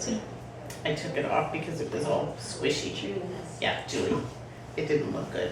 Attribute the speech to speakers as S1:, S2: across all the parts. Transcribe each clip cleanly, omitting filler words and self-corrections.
S1: So,
S2: I took it off because it was all squishy.
S1: Julie.
S2: Yeah, Julie. It didn't look good.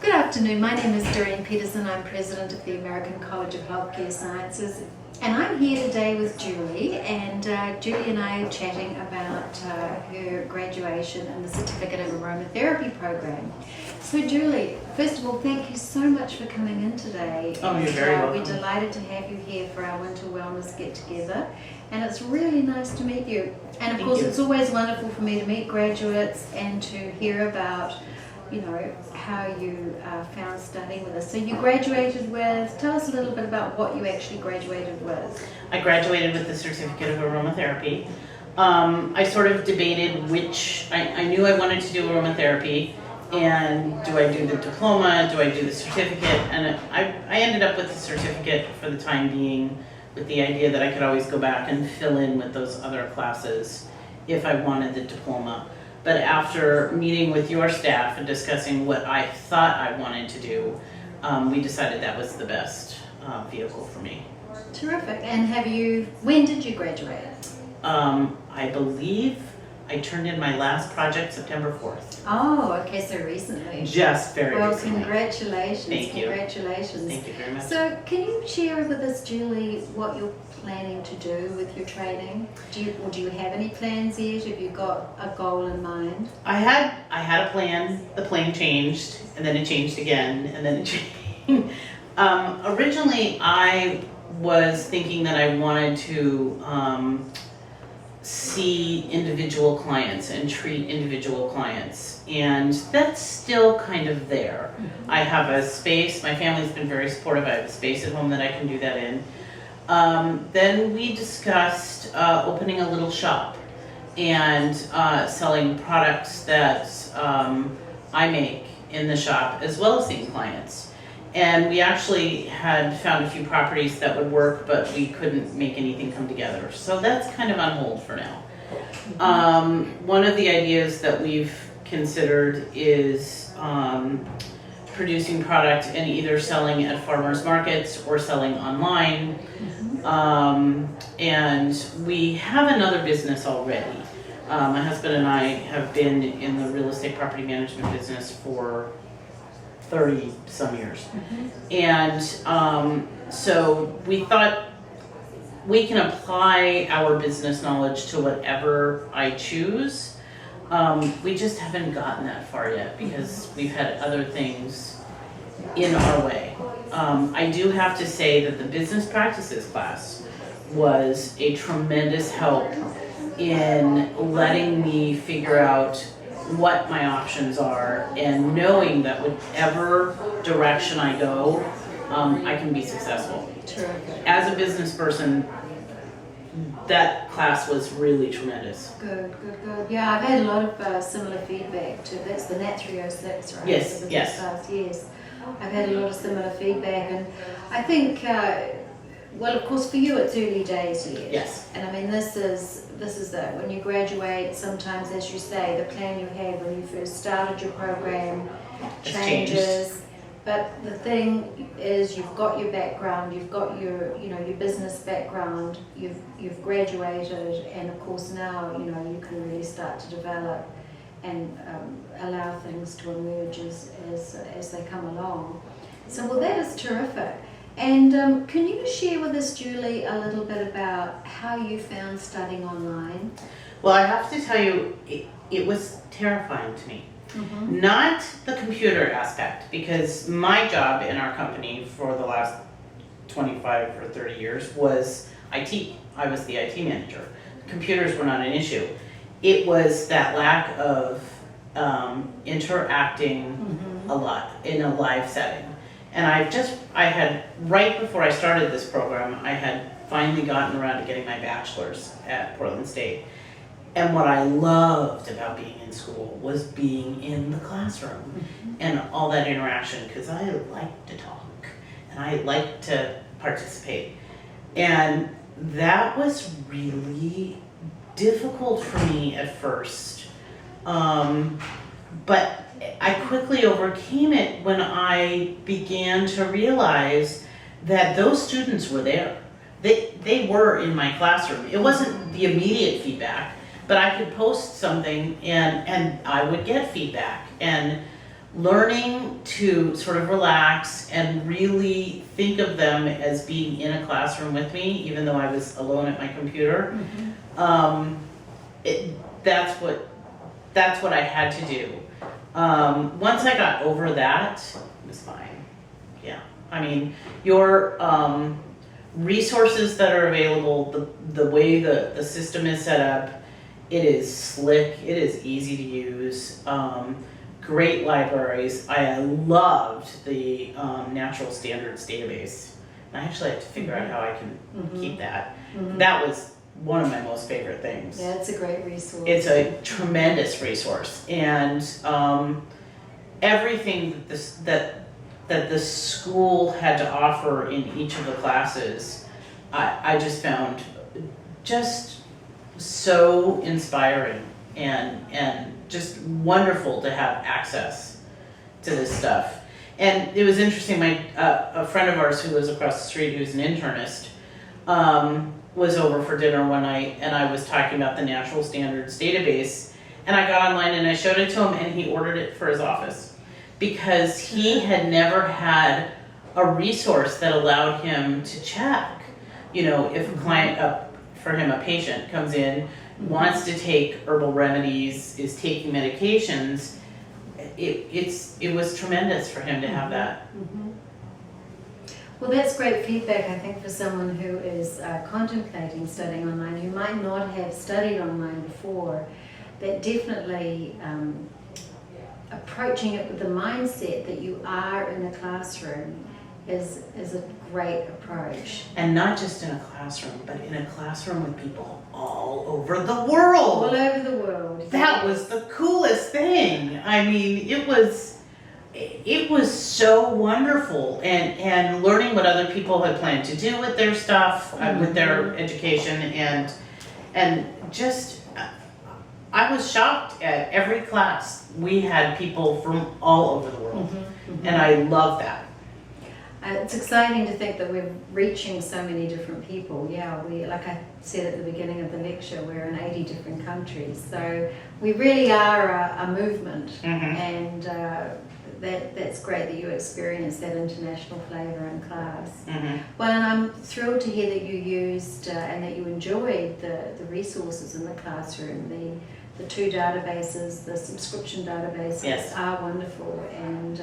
S1: Good afternoon, my name is Dorene Petersen. I'm president of the American College of Healthcare Sciences, and I'm here today with Julie, and Julie and I are chatting about her graduation in the Certificate of Aromatherapy program. So Julie, first of all, thank you so much for coming in today.
S2: Oh, you're very welcome.
S1: We're delighted to have you here for our Winter Wellness Get-Together, and it's really nice to meet you. And of
S2: Thank
S1: course,
S2: you.
S1: it's always wonderful for me to meet graduates and to hear about how you found studying with us. So you graduated with, tell us a little bit about what you actually graduated with.
S2: I graduated with the Certificate of Aromatherapy. I sort of debated which, I knew I wanted to do aromatherapy, and do I do the diploma, do I do the certificate, and I ended up with the certificate for the time being, with the idea that I could always go back and fill in with those other classes if I wanted the diploma. But after meeting with your staff and discussing what I thought I wanted to do, we decided that was the best vehicle for me.
S1: Terrific. And when did you graduate?
S2: I believe I turned in my last project September 4th.
S1: Oh, okay, so recently.
S2: Just very recently.
S1: Well, congratulations.
S2: Thank you.
S1: Congratulations.
S2: Thank you very much.
S1: So can you share with us, Julie, what you're planning to do with your training? Do you have any plans yet? Have you got a goal in mind?
S2: I had a plan. The plan changed, and then it changed again, and then it changed. Originally, I was thinking that I wanted to see individual clients and treat individual clients, and that's still kind of there. Mm-hmm. I have a space. My family's been very supportive. I have a space at home that I can do that in. Then we discussed opening a little shop and selling products that I make in the shop, as well as seeing clients. And we actually had found a few properties that would work, but we couldn't make anything come together. So that's kind of on hold for now. One of the ideas that we've considered is producing product and either selling at farmers markets or selling online. And we have another business already. My husband and I have been in the real estate property management business for 30 some years. And so we thought we can apply our business knowledge to whatever I choose. We just haven't gotten that far yet because we've had other things in our way. I do have to say that the business practices class was a tremendous help in letting me figure out what my options are and knowing that whichever direction I go, I can be successful.
S1: Terrific.
S2: As a business person, that class was really tremendous.
S1: Good. Yeah, I've had a lot of similar feedback to that's the Nat 306, right?
S2: Yes,
S1: The
S2: yes.
S1: class, yes. I've had a lot of similar feedback, and I think, well, of course, for you, it's early days yet.
S2: Yes.
S1: And I mean, this is that when you graduate, sometimes, as you say, the plan you had when you first started your program changes. But the thing is, you've got your background, you've got your business background, you've graduated, and of course now, you can really start to develop and allow things to emerge as they come along. So, well, that is terrific. And can you share with us, Julie, a little bit about how you found studying online?
S2: Well, I have to tell you, it was terrifying to me.
S1: Mm-hmm.
S2: Not the computer aspect, because my job in our company for the last 25 or 30 years was IT. I was the IT manager. Computers were not an issue. It was that lack of interacting a lot in a live setting. And I had, right before I started this program, I had finally gotten around to getting my bachelor's at Portland State. And what I loved about being in school was being in the classroom and all that interaction, because I like to talk and I like to participate. And that was really difficult for me at first. But I quickly overcame it when I began to realize that those students were there. they were in my classroom. It wasn't the immediate feedback, but I could post something and I would get feedback. And learning to sort of relax and really think of them as being in a classroom with me, even though I was alone at my computer, that's what I had to do. Once I got over that, it was fine. Yeah, I mean, your resources that are available, the way the system is set up, it is slick, it is easy to use. Great libraries. I loved the Natural Standards database. I actually have to figure out how I can keep that. That was one of my most favorite things.
S1: Yeah, it's a great resource.
S2: It's a tremendous resource, and everything that the school had to offer in each of the classes, I just found just so inspiring and just wonderful to have access to this stuff. And it was interesting, a friend of ours who was across the street, who's an internist, was over for dinner one night, and I was talking about the Natural Standards database, and I got online and I showed it to him, and he ordered it for his office because he had never had a resource that allowed him to check, if a client, for him, a patient comes in, wants to take herbal remedies, is taking medications. It was tremendous for him to have that.
S1: Well, that's great feedback, I think, for someone who is contemplating studying online, who might not have studied online before, that definitely approaching it with the mindset that you are in a classroom is a great approach.
S2: And not just in a classroom, but in a classroom with people all over the world.
S1: All over the world.
S2: That was the coolest thing. I mean, it was so wonderful, and learning what other people had planned to do with their stuff, with their education, and just I was shocked at every class. We had people from all over the world, and I love that.
S1: It's exciting to think that we're reaching so many different people. Yeah, like I said at the beginning of the lecture, we're in 80 different countries. So we really are a movement, and that's great that you experienced that international flavour in class. Well, and I'm thrilled to hear that you used and that you enjoyed the resources in the classroom. The two databases, the subscription databases are wonderful, and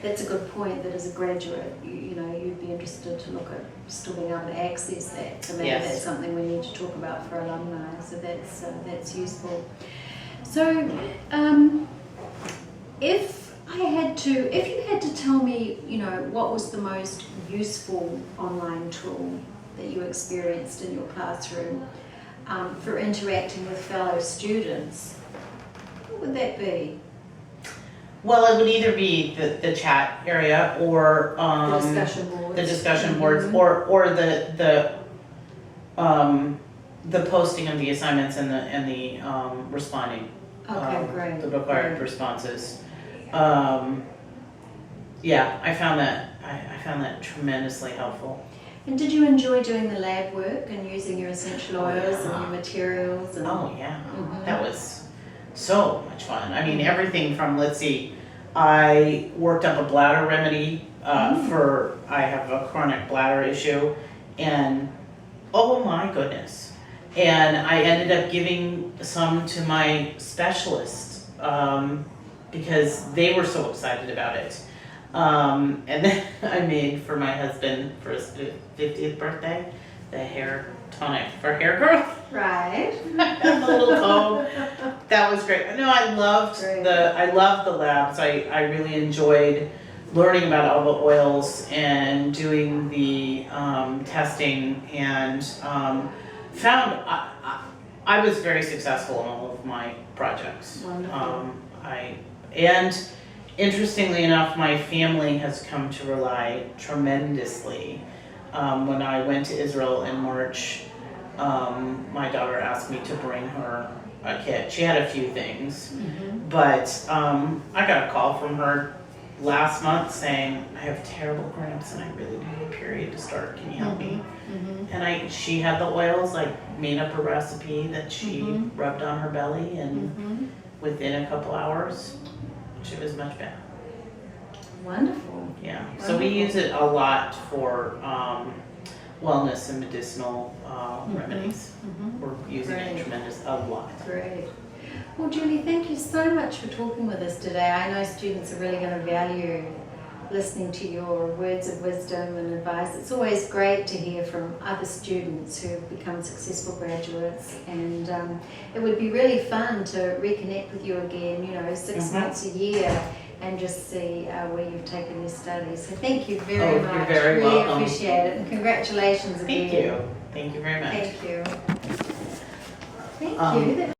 S1: that's a good point that as a graduate, you'd be interested to look at still being able to access that. So maybe that's something we need to talk about for alumni. So that's useful. So if you had to tell me, what was the most useful online tool that you experienced in your classroom for interacting with fellow students, what would that be?
S2: Well, it would either be the chat area or
S1: The discussion boards.
S2: the discussion boards, or the posting of the assignments and the responding.
S1: Great.
S2: The required responses. I found that tremendously helpful.
S1: And did you enjoy doing the lab work and using your essential oils and your materials? And
S2: That was so much fun. I mean, everything from, I worked up a bladder remedy I have a chronic bladder issue, and oh my goodness. And I ended up giving some to my specialist because they were so excited about it. And then I made for my husband for his 50th birthday the hair tonic for hair growth.
S1: Right.
S2: The little comb. That was great. No, I loved the labs. I really enjoyed learning about all the oils and doing the testing, and found I was very successful in all of my projects.
S1: Wonderful.
S2: And interestingly enough, my family has come to rely tremendously. When I went to Israel in March, my daughter asked me to bring her a kit. She had a few things, but I got a call from her last month saying, I have terrible cramps and I really need a period to start. Can you help me? And she had the oils, like made up a recipe that she rubbed on her belly, and within a couple hours, she was much better.
S1: Wonderful.
S2: Yeah.
S1: Wonderful.
S2: So we use it a lot for wellness and medicinal remedies. We're using it tremendous a lot.
S1: Great. Well, Julie, thank you so much for talking with us today. I know students are really going to value listening to your words of wisdom and advice. It's always great to hear from other students who have become successful graduates, and it would be really fun to reconnect with you again, 6 months, a year, and just see where you've taken your studies. So thank you very much.
S2: You're very
S1: really
S2: welcome.
S1: appreciate it, and congratulations again.
S2: Thank you. Thank you very much.
S1: Thank you. Thank you.